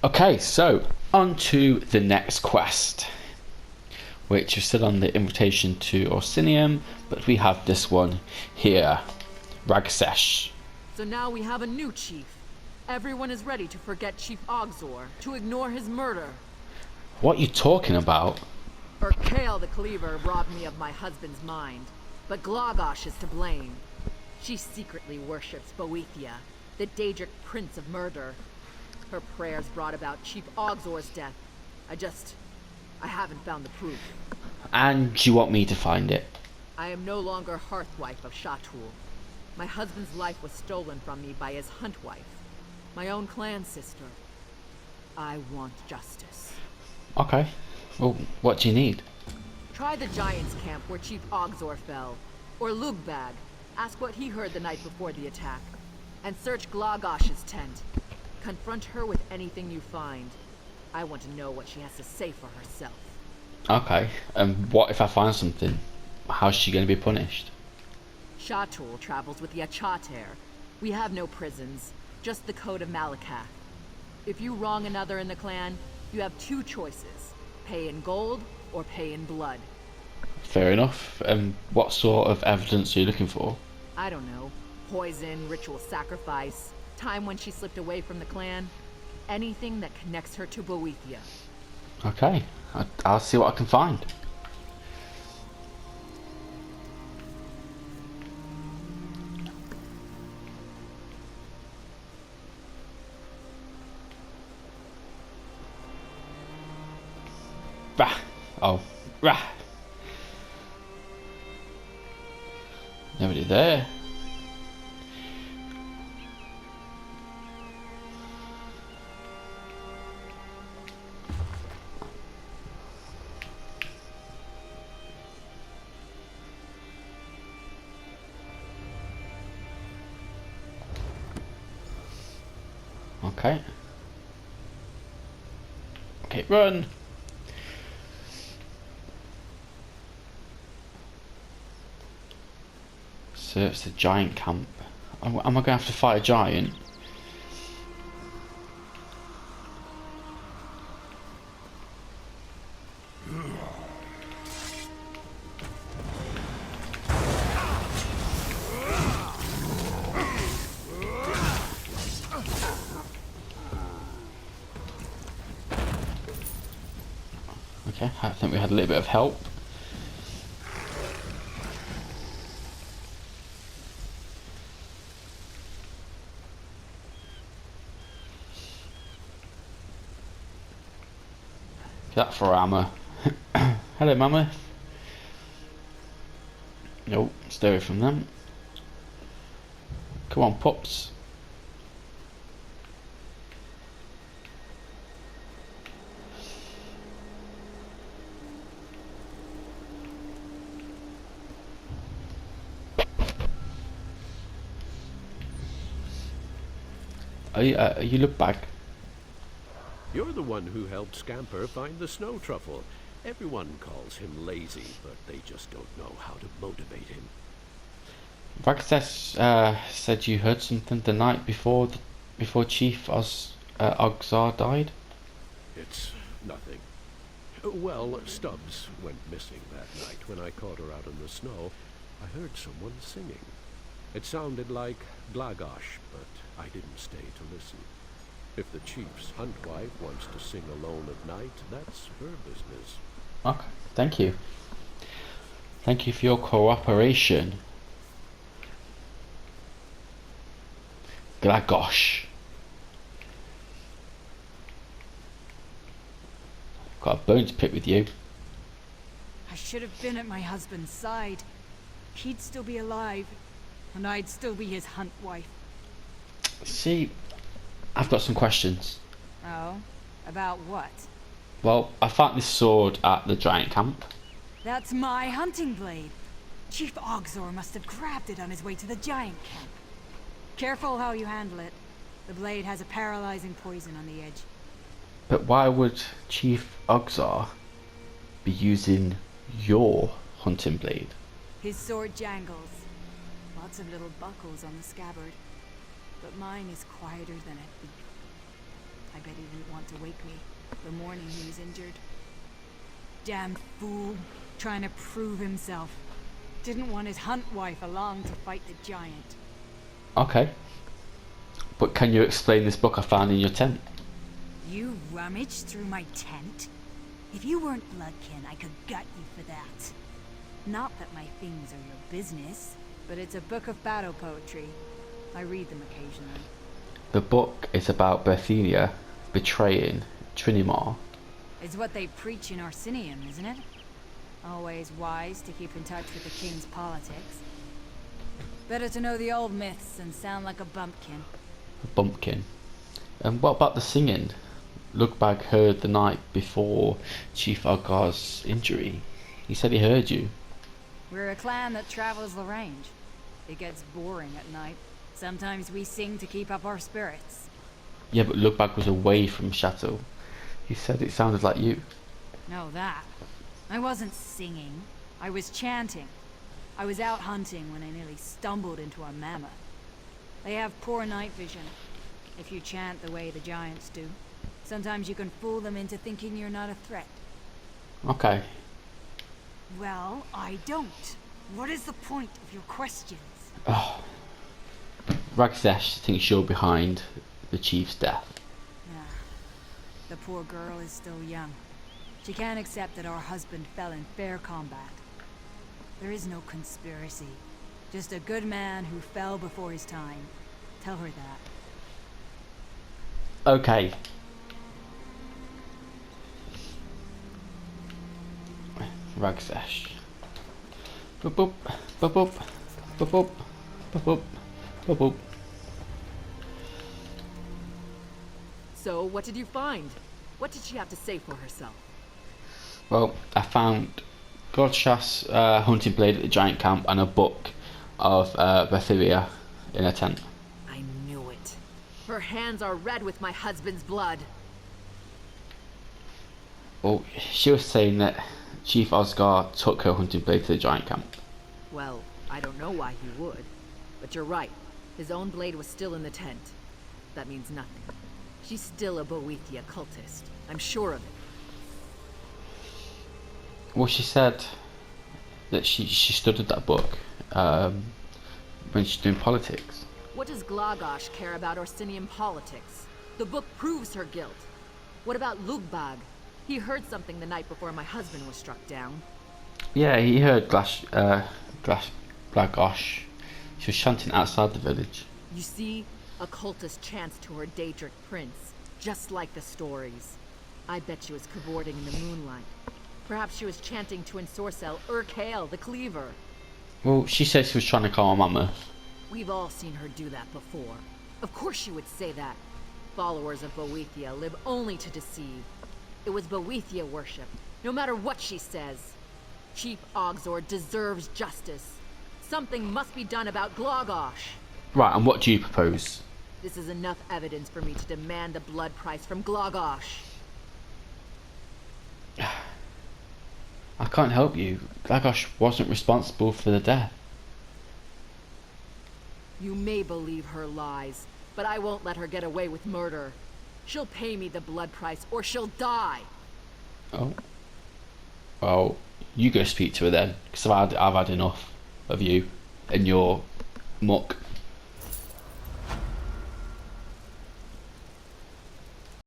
Okay, so on to the next quest, which is still on the invitation to Orsinium, but we have this one here, Ragsesh. So now we have a new chief. Everyone is ready to forget Chief Ogzor, to ignore his murder. What are you talking about? Urkael the Cleaver robbed me of my husband's mind, but Glagosh is to blame. She secretly worships Boethia, the Daedric Prince of Murder. Her prayers brought about Chief Ogzor's death. I haven't found the proof. And you want me to find it? I am no longer Hearthwife of Shatul. My husband's life was stolen from me by his Huntwife, my own clan sister. I want justice. Okay. Well, what do you need? Try the Giants' camp where Chief Ogzor fell, or Lugbag. Ask what he heard the night before the attack. And search Glagosh's tent. Confront her with anything you find. I want to know what she has to say for herself. Okay. And what if I find something? How's she going to be punished? Shatul travels with the Achater. We have no prisons, just the Code of Malakath. If you wrong another in the clan, you have two choices. Pay in gold or pay in blood. Fair enough. What sort of evidence are you looking for? I don't know. Poison, ritual sacrifice, time when she slipped away from the clan. Anything that connects her to Boethia. Okay. I'll see what I can find. Rah! Oh, rah! Nobody there. Okay. Okay, run! So it's the giant camp. Am I going to have to fight a giant? Okay, I think we had a little bit of help. That for armor. Hello, Mammoth. Nope, stay away from them. Come on, pups. You look back. You're the one who helped Scamper find the snow truffle. Everyone calls him lazy, but they just don't know how to motivate him. Ragsesh said you heard something the night before Chief Ogzar died. It's nothing. Well, Stubbs went missing that night. When I caught her out in the snow, I heard someone singing. It sounded like Glagosh, but I didn't stay to listen. If the chief's huntwife wants to sing alone at night, that's her business. Okay, thank you. Thank you for your cooperation. Glagosh. Got a bone to pick with you. I should have been at my husband's side. He'd still be alive, and I'd still be his hunt wife. See, I've got some questions. Oh? About what? Well, I found this sword at the giant camp. That's my hunting blade. Chief Ogzor must have grabbed it on his way to the giant camp. Careful how you handle it. The blade has a paralyzing poison on the edge. But why would Chief Ogzar be using your hunting blade? His sword jangles. Lots of little buckles on the scabbard. But mine is quieter than a thief. I bet he wouldn't didn't want to wake me the morning he was injured. Damn fool, trying to prove himself. Didn't want his hunt wife along to fight the giant. Okay. But can you explain this book I found in your tent? You rummaged through my tent? If you weren't Bloodkin, I could gut you for that. Not that my things are your business, but it's a book of battle poetry. I read them occasionally. The book is about Berthenia betraying Trinimar. It's what they preach in Orsinium, isn't it? Always wise to keep in touch with the king's politics. Better to know the old myths and sound like a bumpkin. A bumpkin. And what about the singing? Lugbag heard the night before Chief Algar's injury. He said he heard you. We're a clan that travels the range. It gets boring at night. Sometimes we sing to keep up our spirits. Yeah, but Lugbag was away from Chateau. He said it sounded like you. Know that. I wasn't singing. I was chanting. I was out hunting when I nearly stumbled into a mammoth. They have poor night vision, if you chant the way the giants do. Sometimes you can fool them into thinking you're not a threat. Okay. Well, I don't. What is the point of your questions? Oh. Ragzesh thinks you're behind the chief's death. Yeah. The poor girl is still young. She can't accept that our husband fell in fair combat. There is no conspiracy. Just a good man who fell before his time. Tell her that. Okay. Ragzesh. Boop boop, boop boop, boop boop, boop boop, boop boop. So, what did you find? What did she have to say for herself? Well, I found Godshas hunting blade at the giant camp and a book of Berthenia in a tent. I knew it. Her hands are red with my husband's blood. Well, she was saying that Chief Osgar took her hunting blade to the giant camp. Well, I don't know why he would. But you're right. His own blade was still in the tent. That means nothing. She's still a Boethia cultist. I'm sure of it. Well, she said that she studied that book when she's doing politics. What does Glagosh care about Orsinian politics? The book proves her guilt. What about Lugbag? He heard something the night before my husband was struck down. Yeah, he heard Glagosh. She was chanting outside the village. You see, a cultist chants to her Daedric prince, just like the stories. I bet she was cavorting in the moonlight. Perhaps she was chanting to Ensorcel Urkale, the Cleaver. Well, she said she was trying to calm a mammoth. We've all seen her do that before. Of course she would say that. Followers of Boethia live only to deceive. It was Boethia worship, no matter what she says. Chief Ogzor deserves justice. Something must be done about Glagosh. Right, and what do you propose? This is enough evidence for me to demand the blood price from Glagosh. I can't help you. Glagosh wasn't responsible for the death. You may believe her lies, but I won't let her get away with murder. She'll pay me the blood price, or she'll die. Oh. Well, you go speak to her then, because I've had enough of you and your muck.